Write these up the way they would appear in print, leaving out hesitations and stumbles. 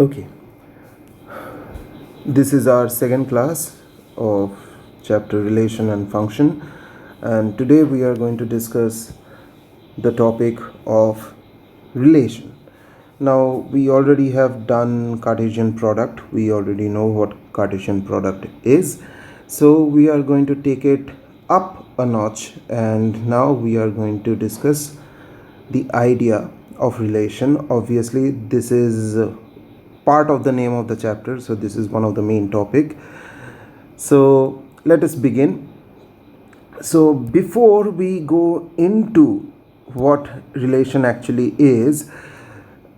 Okay, this is our second class of chapter relation and function, and today we are going to discuss the topic of relation. Now, we already have done Cartesian product, we already know what Cartesian product is, so we are going to take it up a notch, and now we are going to discuss the idea of relation. Obviously, this is part of the name of the chapter, so this is one of the main topic. So let us begin. So before we go into what relation actually is,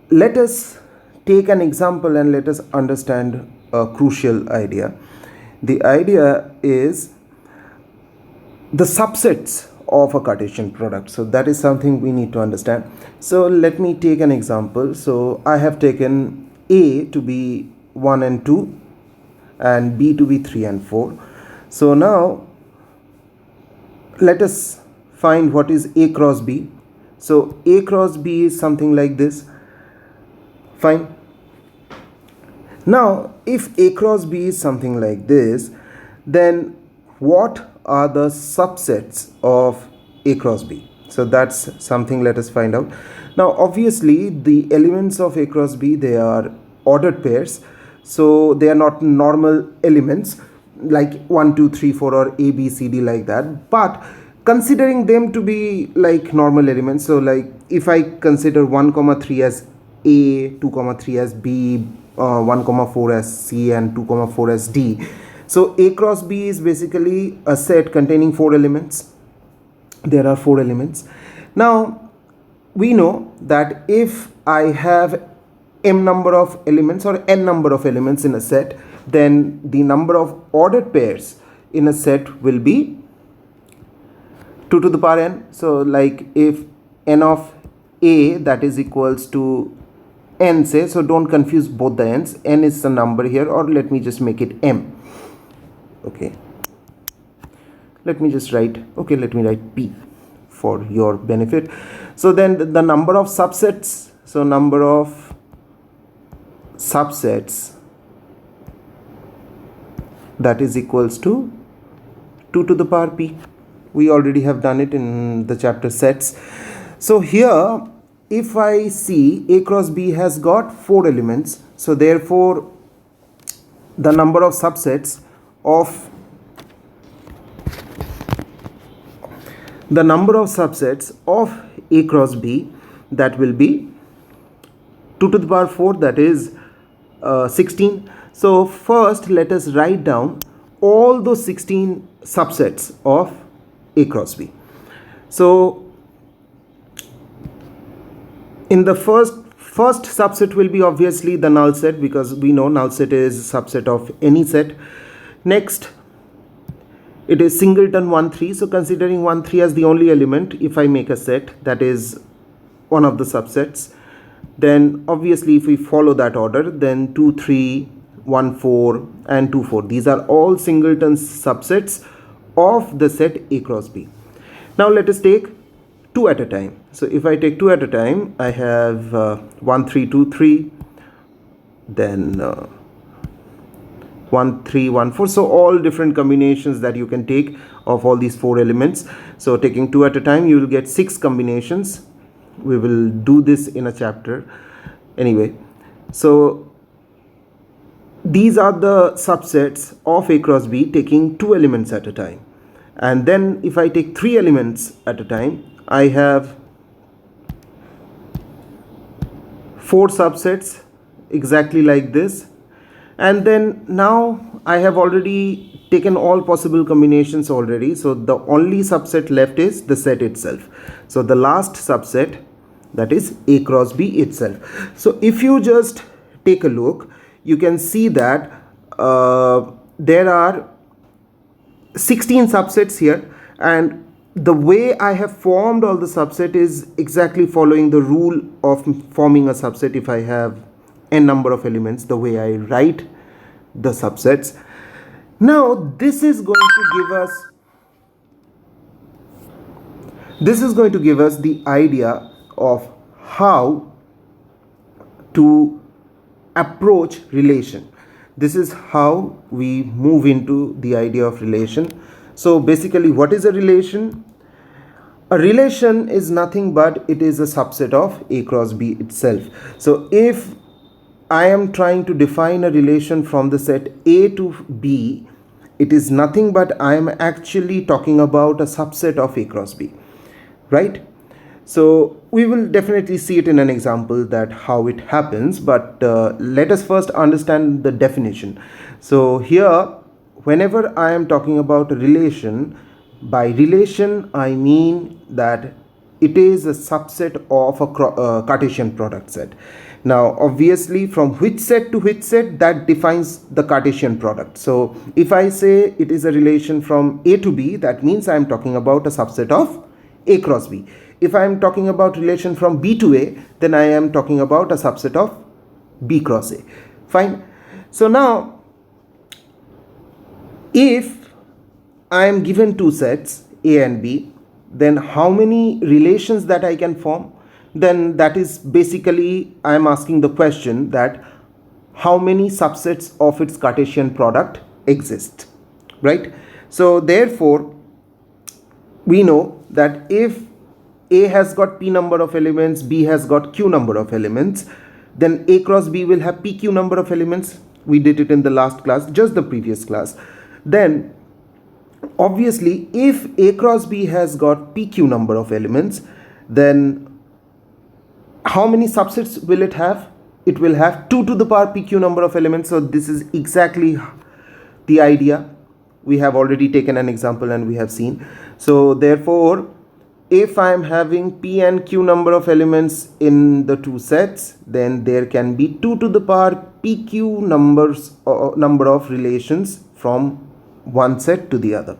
let us take an example and let us understand a crucial idea. The idea is the subsets of a Cartesian product. So that is something we need to understand. So let me take an example. So I have taken A to be 1 and 2 and B to be 3 and 4. So now let us find what is A cross B. So A cross B is something like this. Fine. Now if A cross B is something like this, then what are the subsets of A cross B? So that's something let us find out. Now obviously the elements of A cross B, they are ordered pairs, so they are not normal elements like 1 2 3 4 or A B C D like that, but considering them to be like normal elements, so like if I consider 1 comma 3 as A, 2 comma 3 as B, 1 comma 4 as C and 2 comma 4 as D, so A cross B is basically a set containing 4 elements. There are 4 elements. Now we know that if I have m number of elements or n number of elements in a set, then the number of ordered pairs in a set will be 2 to the power n. So like if n of A, that is equals to n, say, so don't confuse both the n's, n is the number here, or let me just make it m. Okay, let me write P for your benefit. So then the number of subsets, so number of subsets, that is equals to 2 to the power P. We already have done it in the chapter sets. So here if I see A cross B has got 4 elements, so therefore the number of subsets of A cross B, that will be 2 to the power 4, that is 16. So first let us write down all those 16 subsets of A cross B. So in the first subset will be obviously the null set, because we know null set is a subset of any set. Next, it is singleton 1 3. So considering 1 3 as the only element, if I make a set, that is one of the subsets. Then obviously if we follow that order, then 2 3 1 4 and 2 4, these are all singleton subsets of the set A cross B. Now let us take 2 at a time. So if I take 2 at a time, I have 1 3 2 3, then 1 3 1 4. So all different combinations that you can take of all these 4 elements. So taking 2 at a time, you will get 6 combinations. We will do this in a chapter anyway. So these are the subsets of A cross B taking 2 elements at a time. And then if I take 3 elements at a time, I have 4 subsets exactly like this. And then now I have already taken all possible combinations already, so the only subset left is the set itself. So the last subset, that is A cross B itself. So if you just take a look, you can see that there are 16 subsets here, and the way I have formed all the subset is exactly following the rule of forming a subset. If I have n number of elements, the way I write the subsets. Now this is going to give us the idea of how to approach relation. This is how we move into the idea of relation. So basically, what is a relation? A relation is nothing but it is a subset of A cross B itself. So if I am trying to define a relation from the set A to B, it is nothing but I am actually talking about a subset of A cross B, right? So we will definitely see it in an example that how it happens, but let us first understand the definition. So here, whenever I am talking about a relation, by relation I mean that it is a subset of a Cartesian product set. Now obviously, from which set to which set, that defines the Cartesian product. So if I say it is a relation from A to B, that means I am talking about a subset of A cross B. If I am talking about relation from B to A, then I am talking about a subset of B cross A. Fine. So now, if I am given two sets A and B, then how many relations that I can form? Then that is basically, I am asking the question that how many subsets of its Cartesian product exist, right? So therefore, we know that if A has got P number of elements, B has got Q number of elements, then A cross B will have PQ number of elements. We did it in the last class, just the previous class. Then obviously, if A cross B has got PQ number of elements, then how many subsets will it have? It will have 2 to the power PQ number of elements. So this is exactly the idea. We have already taken an example and we have seen. So therefore, if I am having P and Q number of elements in the two sets, then there can be 2 to the power PQ number of relations from one set to the other.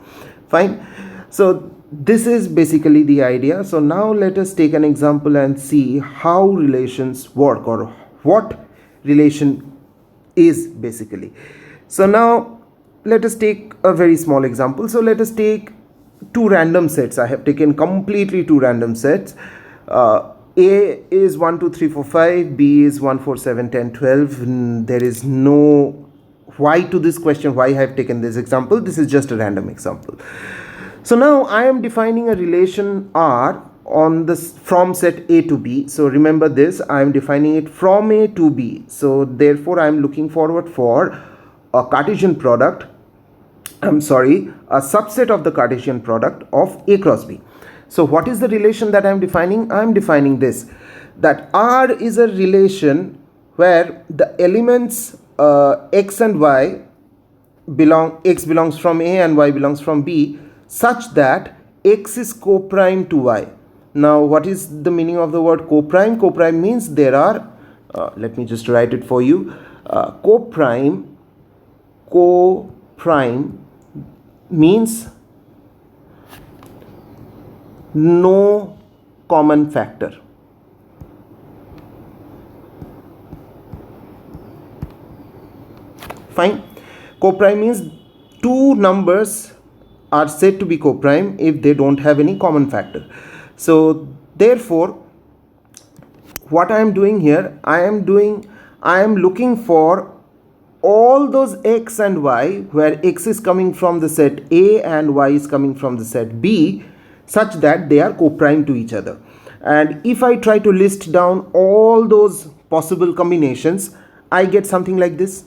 Fine. So this is basically the idea. So now let us take an example and see how relations work, or what relation is basically. So now let us take a very small example. So let us take two random sets. I have taken completely two random sets. A is 1 2 3 4 5, B is 1 4 7 10 12. There is no why to this question, why I have taken this example. This is just a random example. So now I am defining a relation R on this from set A to B. So remember this, I am defining it from A to B. So therefore I am looking forward for a Cartesian product, a subset of the Cartesian product of A cross B. So what is the relation that I am defining? I am defining this, that R is a relation where the elements X and Y X belongs from A and Y belongs from B, such that X is co-prime to Y. Now what is the meaning of the word co-prime? Co-prime means there are, let me just write it for you. Co-prime means no common factor. Fine. Co-prime means two numbers are said to be co-prime if they don't have any common factor. So therefore, what I am doing here, I am looking for all those X and Y where X is coming from the set A and Y is coming from the set B, such that they are co-prime to each other. And if I try to list down all those possible combinations, I get something like this.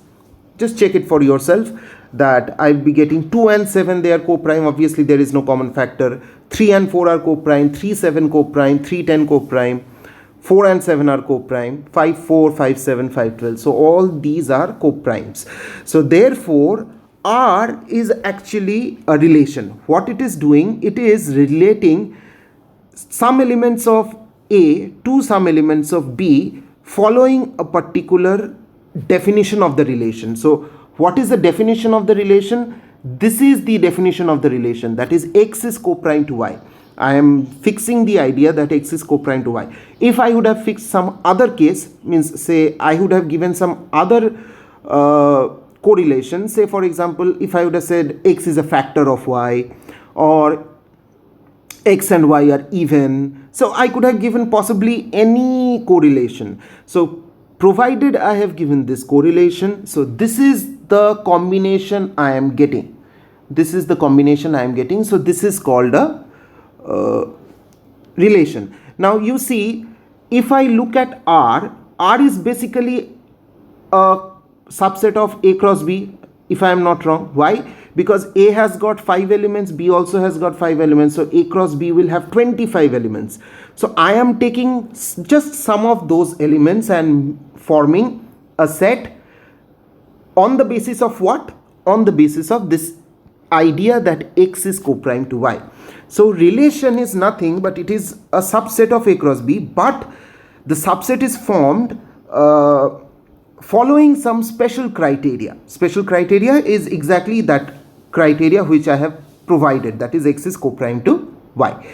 Just check it for yourself, that I'll be getting 2 and 7, they are co-prime. Obviously there is no common factor. 3 and 4 are co-prime, 3 7 co-prime, 3 10 co-prime, 4 and 7 are co-prime, 5 4, 5 7, 5 12. So all these are co-primes. So therefore R is actually a relation. What it is doing, it is relating some elements of A to some elements of B following a particular definition of the relation. So what is the definition of the relation? This is the definition of the relation, that is X is co-prime to Y. I am fixing the idea that X is co-prime to Y. If I would have fixed some other case, means say I would have given some other correlation, say for example, if I would have said X is a factor of Y, or X and Y are even, so I could have given possibly any correlation. So provided I have given this correlation. So this is the combination I am getting. This is the combination I am getting. So this is called a relation. Now you see, if I look at R is basically a subset of A cross B, if I am not wrong. Why? Because A has got 5 elements, B also has got 5 elements, so A cross B will have 25 elements. So I am taking just some of those elements and forming a set on the basis of what? On the basis of this idea that X is co-prime to Y. So relation is nothing but it is a subset of A cross B, but the subset is formed following some special criteria. Special criteria is exactly that criteria which I have provided, that is X is co-prime to Y.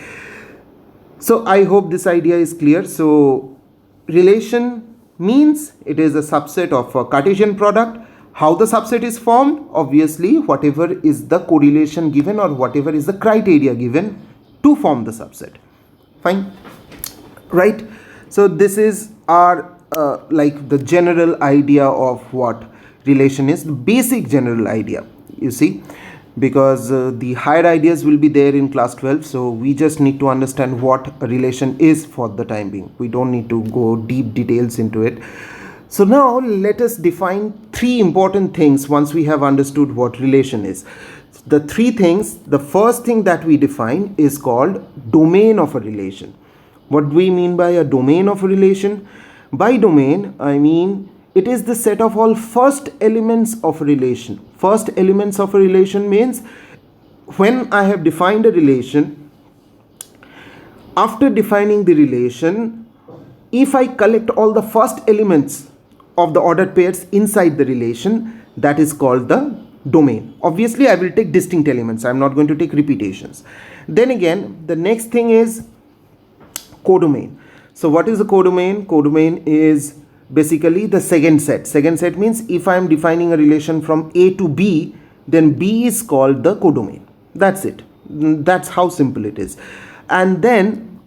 So I hope this idea is clear. So relation means it is a subset of a Cartesian product. How the subset is formed? Obviously, whatever is the correlation given or whatever is the criteria given to form the subset. Fine, right? So this is our like the general idea of what relation is, the basic general idea, you see, because the higher ideas will be there in class 12. So we just need to understand what a relation is for the time being. We don't need to go deep details into it. So now let us define 3 important things once we have understood what relation is. The 3 things, the first thing that we define is called domain of a relation. What do we mean by a domain of a relation? By domain, I mean it is the set of all first elements of a relation. First elements of a relation means when I have defined a relation, after defining the relation, if I collect all the first elements of the ordered pairs inside the relation, that is called the domain. Obviously, I will take distinct elements. I am not going to take repetitions. Then again, the next thing is codomain. So what is a codomain? Codomain is basically the second set. Second set means if I am defining a relation from A to B, then B is called the codomain. That's it. That's how simple it is. And then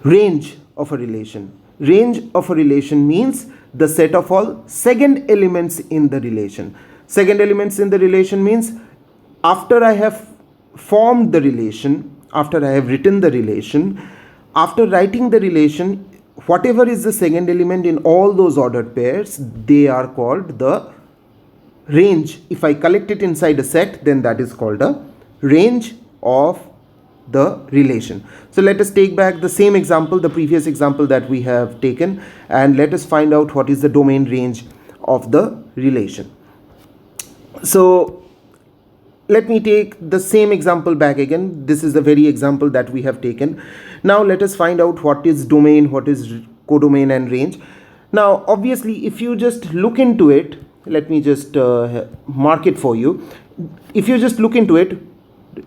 range of a relation. Range of a relation means the set of all second elements in the relation. Second elements in the relation means after I have formed the relation, after I have written the relation, after writing the relation, whatever is the second element in all those ordered pairs, they are called the range. If I collect it inside a set, then that is called a range of the relation. So let us take back the same example, the previous example that we have taken, and let us find out what is the domain range of the relation. So let me take the same example back again. This is the very example that we have taken. Now let us find out what is domain, what is codomain and range. Now obviously if you just look into it, let me just mark it for you. If you just look into it,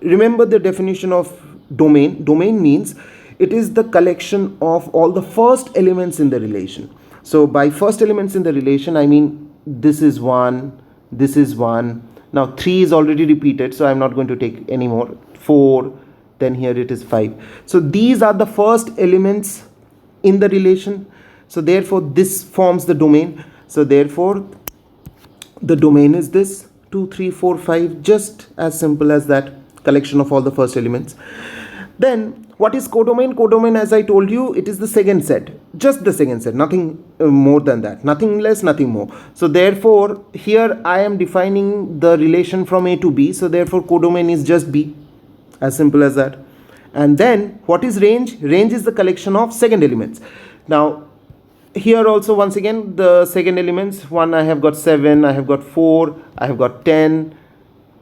remember the definition of domain. Domain means it is the collection of all the first elements in the relation. So by first elements in the relation, I mean this is 1, this is 1. Now 3 is already repeated, so I am not going to take any more. 4, then here it is 5. So these are the first elements in the relation. So therefore this forms the domain. So therefore the domain is this 2, 3, 4, 5, just as simple as that, collection of all the first elements. Then what is codomain? Codomain, as I told you, it is the second set, just the second set, nothing more than that, nothing less, nothing more. So therefore here I am defining the relation from A to B, so therefore codomain is just B, as simple as that. And then what is range? Range is the collection of second elements. Now here also once again the second elements, one I have got 7, I have got 4, I have got 10,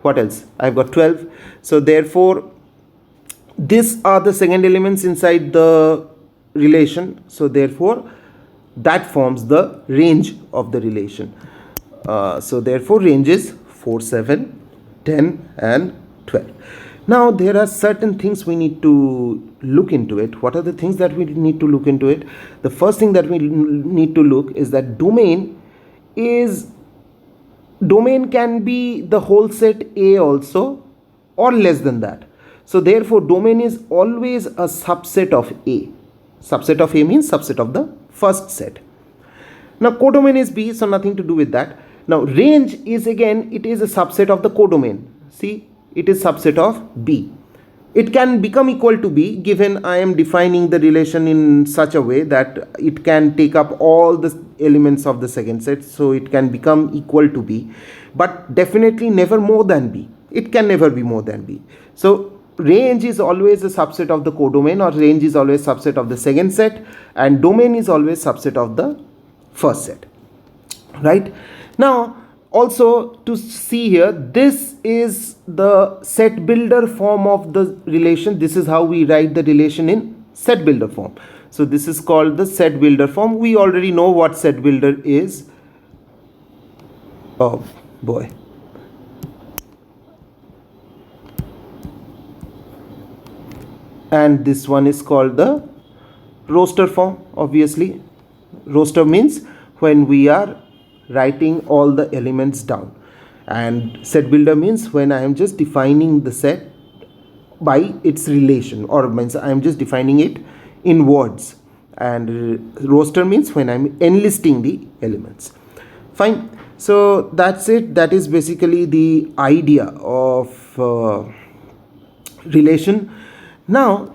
what else? I have got 12. So therefore these are the second elements inside the relation. So therefore that forms the range of the relation. So therefore range is 4, 7, 10 and 12. Now there are certain things we need to look into it. What are the things that we need to look into it? The first thing that we need to look is that domain can be the whole set A also or less than that. So therefore domain is always a subset of A. Subset of A means subset of the first set. Now codomain is B, so nothing to do with that. Now range is, again, it is a subset of the codomain. See, it is subset of B. It can become equal to B given I am defining the relation in such a way that it can take up all the elements of the second set, so it can become equal to B, but definitely never more than B. It can never be more than B. So range is always a subset of the codomain, or range is always subset of the second set, and domain is always subset of the first set, right? Now also to see here, this is the set builder form of the relation. This is how we write the relation in set builder form. So this is called the set builder form. We already know what set builder is. Oh boy. And this one is called the roster form. Obviously, roster means when we are writing all the elements down, and set builder means when I am just defining the set by its relation, or means I am just defining it in words, and roster means when I am enlisting the elements. Fine. So that's it. That is basically the idea of relation. Now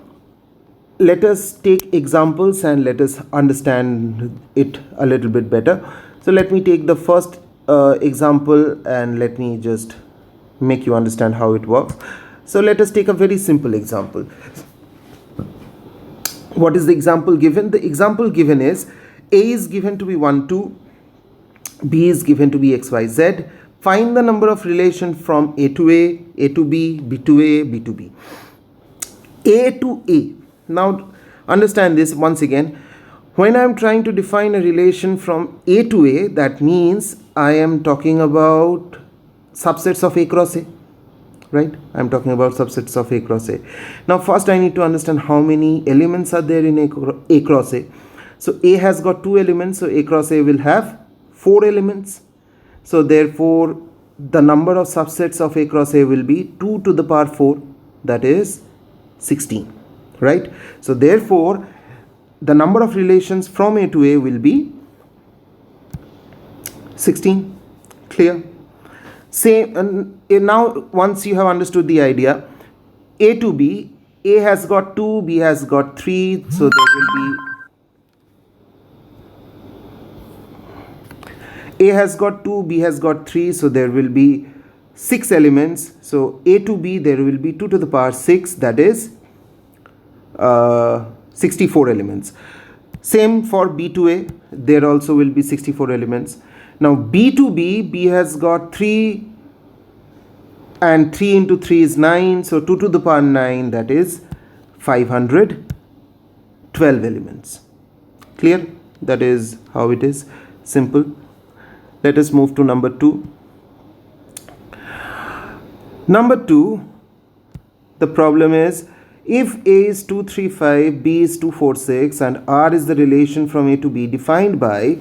let us take examples and let us understand it a little bit better. So let me take the first example and let me just make you understand how it works. So let us take a very simple example. What is the example given? The example given is A is given to be 1, 2, B is given to be x, y, z. Find the number of relation from A to A to B, B to A, B to B. A to A. Now understand this once again. When I am trying to define a relation from A to A, that means I am talking about subsets of A cross A, right? I am talking about subsets of A cross A. Now first I need to understand how many elements are there in A cross A. So A has got 2 elements, so A cross A will have 4 elements. So therefore the number of subsets of A cross A will be 2 to the power 4, that is 16, right? So therefore the number of relations from A to A will be 16. Clear? Same. Now once you have understood the idea, A to B, A has got 2, B has got 3, so there will be A has got 2, B has got 3, so there will be 6 elements. So A to B, there will be 2 to the power 6, that is 64 elements. Same for B to A, there also will be 64 elements. Now B to B, B has got 3, and 3 into 3 is 9, so 2 to the power 9, that is 512 elements. Clear? That is how it is. Simple. Let us move to number 2. Number 2, the problem is, if A is 2, 3, 5, B is 2, 4, 6, and R is the relation from A to B defined by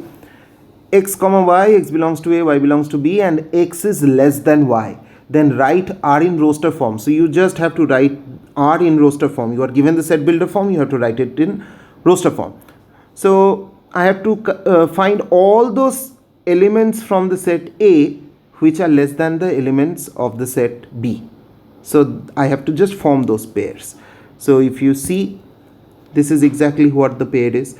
x comma y, x belongs to A, y belongs to B, and x is less than y, then write R in roster form. So you just have to write R in roster form. You are given the set builder form, you have to write it in roster form. So I have to find all those elements from the set A which are less than the elements of the set B. So I have to just form those pairs. So if you see, this is exactly what the pair is.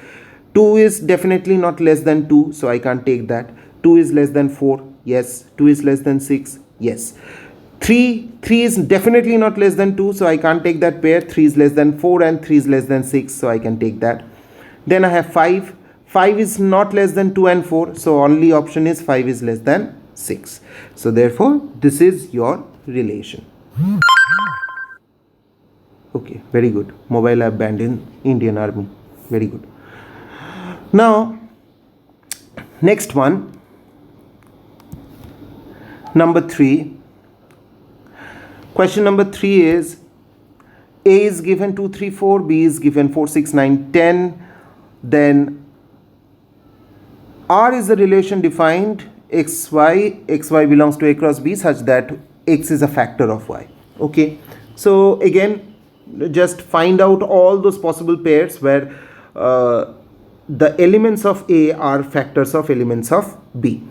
2 is definitely not less than 2, so I can't take that. 2 is less than 4, yes. 2 is less than 6, yes. 3 is definitely not less than 2, so I can't take that pair. 3 is less than 4 and 3 is less than 6, so I can take that. Then I have 5. 5 is not less than 2 and 4, so only option is 5 is less than 6. So therefore this is your relation. Okay, very good. Mobile app banned in Indian Army. Very good. Now next one, number 3. Question number 3 is, A is given 2, 3, 4, B is given 4, 6, 9, 10. Then R is the relation defined xy belongs to A cross B such that x is a factor of y. Okay, so again just find out all those possible pairs where the elements of A are factors of elements of B.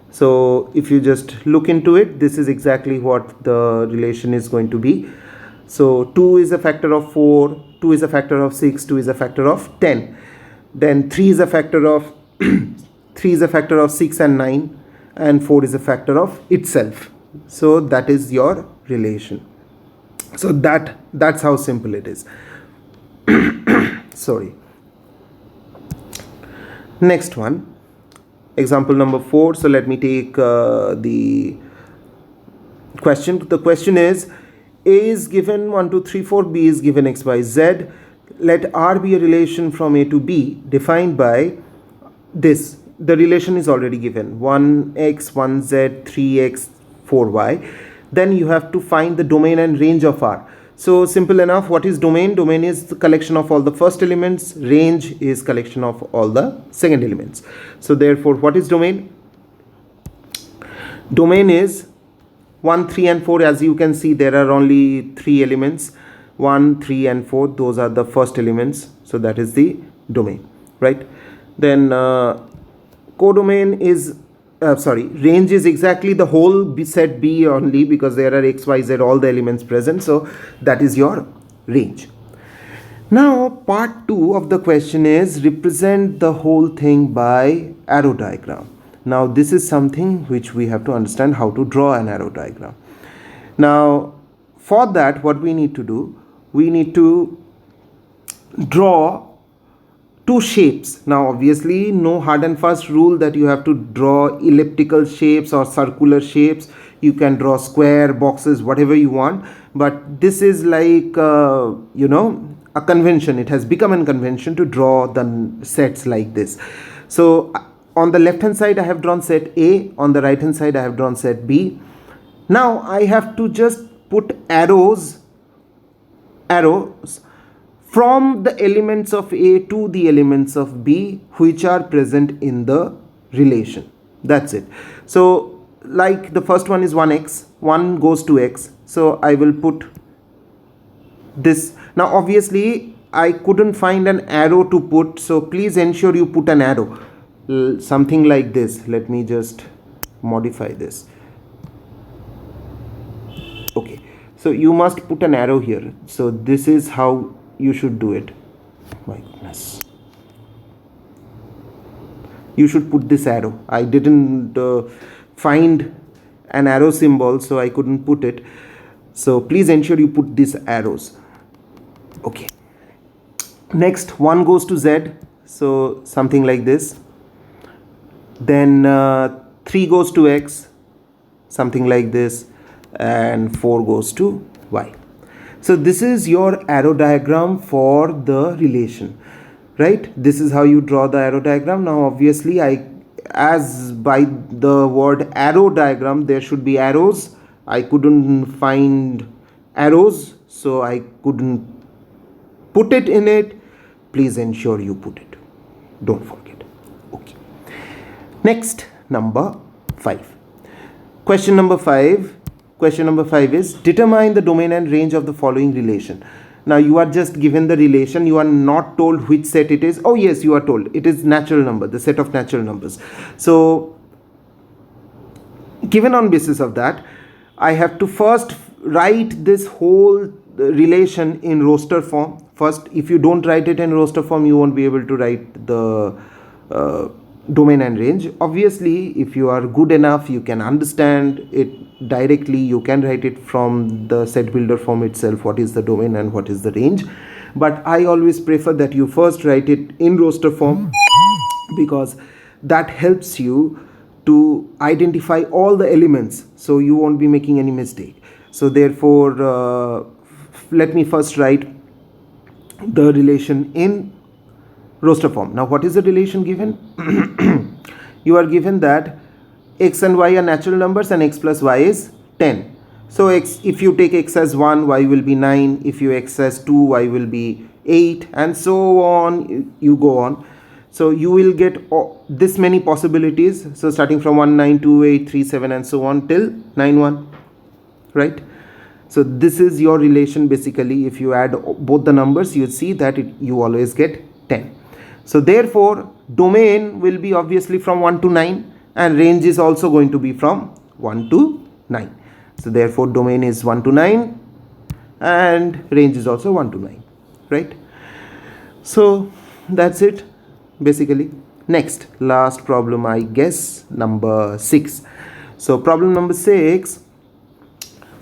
So if you just look into it, this is exactly what the relation is going to be. So 2 is a factor of 4, 2 is a factor of 6, 2 is a factor of 10. Then 3 is a factor of 3 is a factor of 6 and 9, and 4 is a factor of itself. So that is your relation. So that's how simple it is. Sorry. Next one, example number 4. So let me take the question. The question is, A is given 1, 2, 3, 4, B is given x, y, z. Let R be a relation from A to B defined by this. The relation is already given, 1x, 1z, 3x, 4y. Then you have to find the domain and range of R. So simple enough. What is domain? Domain is the collection of all the first elements. Range is collection of all the second elements. So therefore, what is domain? Domain is 1, 3 and 4. As you can see, there are only 3 elements, 1, 3 and 4. Those are the first elements. So that is the domain, right? Then codomain is range is exactly the whole set B only, because there are x, y, z, all the elements present. So that is your range. Now part 2 of the question is, represent the whole thing by arrow diagram. Now this is something which we have to understand how to draw an arrow diagram. Now for that, what we need to do, we need to draw 2 shapes. Now obviously no hard and fast rule that you have to draw elliptical shapes or circular shapes. You can draw square, boxes, whatever you want, but this is like a convention. It has become a convention to draw the sets like this. So on the left hand side I have drawn set A, on the right hand side I have drawn set B. Now I have to just put arrows from the elements of A to the elements of B which are present in the relation. That's it. So like the first one is 1x, 1 goes to x. So I will put this. Now obviously I couldn't find an arrow to put, so please ensure you put an arrow. Something like this. Let me just modify this. Okay. So you must put an arrow here. So this is how you should do it. My goodness, you should put this arrow. I didn't find an arrow symbol, so I couldn't put it. So please ensure you put these arrows. Okay. Next, 1 goes to z, so something like this. Then 3 goes to x, something like this, and 4 goes to y. So this is your arrow diagram for the relation, right? This is how you draw the arrow diagram. Now obviously as by the word arrow diagram, there should be arrows. I couldn't find arrows, so I couldn't put it in it. Please ensure you put it. Don't forget. Okay. Next, number 5. Question number 5 is, determine the domain and range of the following relation. Now you are just given the relation. You are not told which set it is. Oh yes, you are told it is natural number, the set of natural numbers. So given on basis of that, I have to first write this whole relation in roster form. First, if you don't write it in roster form, you won't be able to write the domain and range. Obviously, if you are good enough, you can understand it directly. You can write it from the set builder form itself, what is the domain and what is the range. But I always prefer that you first write it in roster form, because that helps you to identify all the elements, so you won't be making any mistake. So therefore let me first write the relation in roster form. Now what is the relation given? You are given that x and y are natural numbers and x plus y is 10. So x, if you take x as 1, y will be 9. If you x as 2, y will be 8, and so on. You go on. So you will get this many possibilities. So starting from 1, 9, 2, 8, 3, 7 and so on till 9, 1, right? So this is your relation basically. If you add both the numbers, you see that you always get 10. So therefore domain will be obviously from 1 to 9 and range is also going to be from 1 to 9. So therefore domain is 1 to 9 and range is also 1 to 9, right? So that's it basically. Next, last problem, I guess, number 6. So problem number 6,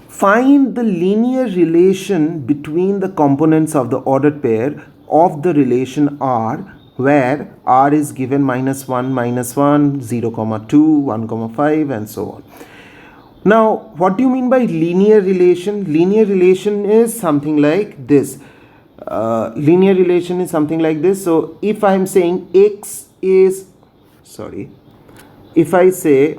find the linear relation between the components of the ordered pair of the relation R, where R is given -1, -1, 0, 2, 1, 5 and so on. Now, what do you mean by linear relation? Linear relation is something like this. Linear relation is something like this. So if I am saying X is, if I say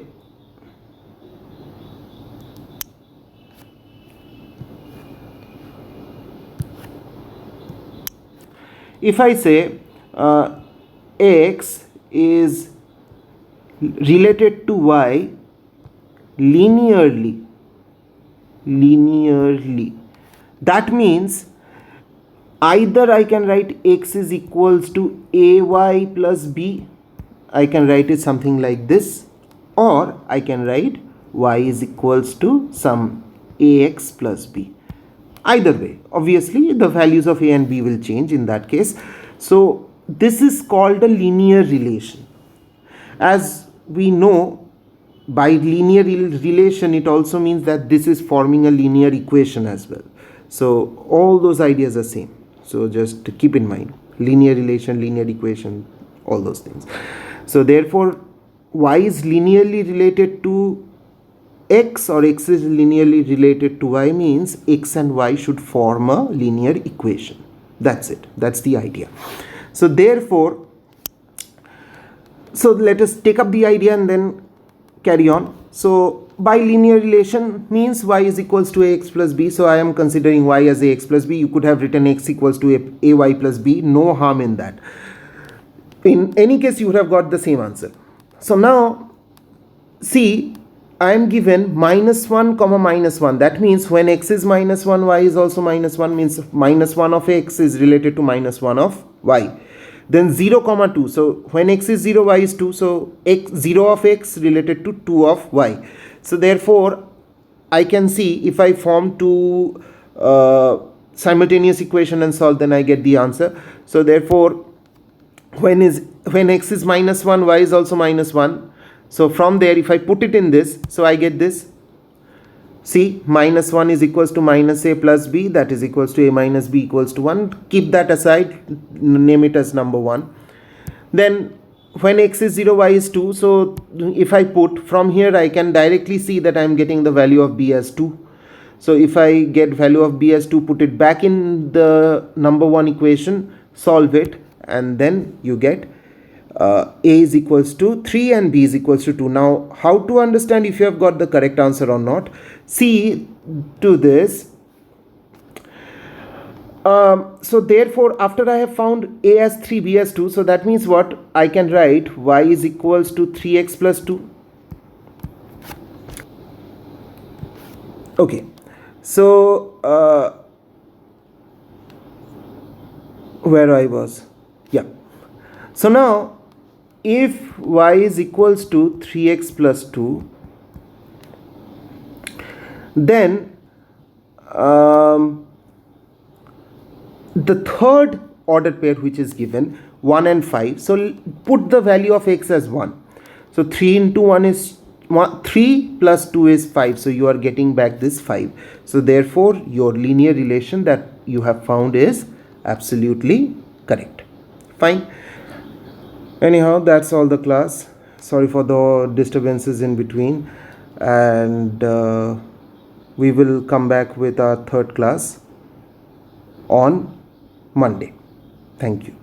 X is related to Y linearly, that means either I can write X is equals to AY plus B, I can write it something like this, or I can write Y is equals to some AX plus B. Either way, obviously the values of A and B will change in that case. So this is called a linear relation. As we know, by linear relation it also means that this is forming a linear equation as well. So all those ideas are same. So just keep in mind, linear relation, linear equation, all those things. So therefore Y is linearly related to X or X is linearly related to Y means X and Y should form a linear equation. That's it. That's the idea. So therefore, so let us take up the idea and then carry on. So by linear relation means Y is equals to AX plus B. So I am considering Y as AX plus B. You could have written X equals to AY plus B. No harm in that. In any case, you would have got the same answer. So now see, I am given -1, -1. That means when X is -1, Y is also -1, means -1 of X is related to -1 of Y. Then 0, 2. So when X is 0, Y is 2. So X 0 of X related to 2 of Y. So therefore I can see if I form two simultaneous equation and solve, then I get the answer. So therefore when X is -1, Y is also -1. So from there, if I put it in this, so I get this. See, -1 is equals to -A plus B, that is equals to A minus B equals to 1. Keep that aside, name it as number 1. Then when X is 0, Y is 2. So if I put from here, I can directly see that I am getting the value of B as 2. So if I get value of B as 2, put it back in the number 1 equation, solve it, and then you get A is equals to 3 and B is equals to 2. Now, how to understand if you have got the correct answer or not? See to this. So therefore, after I have found A as 3, B as 2, so that means what? I can write Y is equals to 3X plus 2. Okay. So, where I was? Yeah. So now, if Y is equals to 3X plus 2, then the third ordered pair which is given 1 and 5. So put the value of X as 1. So 3 into 1 is 3 plus 2 is 5. So you are getting back this 5. So therefore your linear relation that you have found is absolutely correct. Fine. Anyhow, that's all the class. Sorry for the disturbances in between, and we will come back with our third class on Monday. Thank you.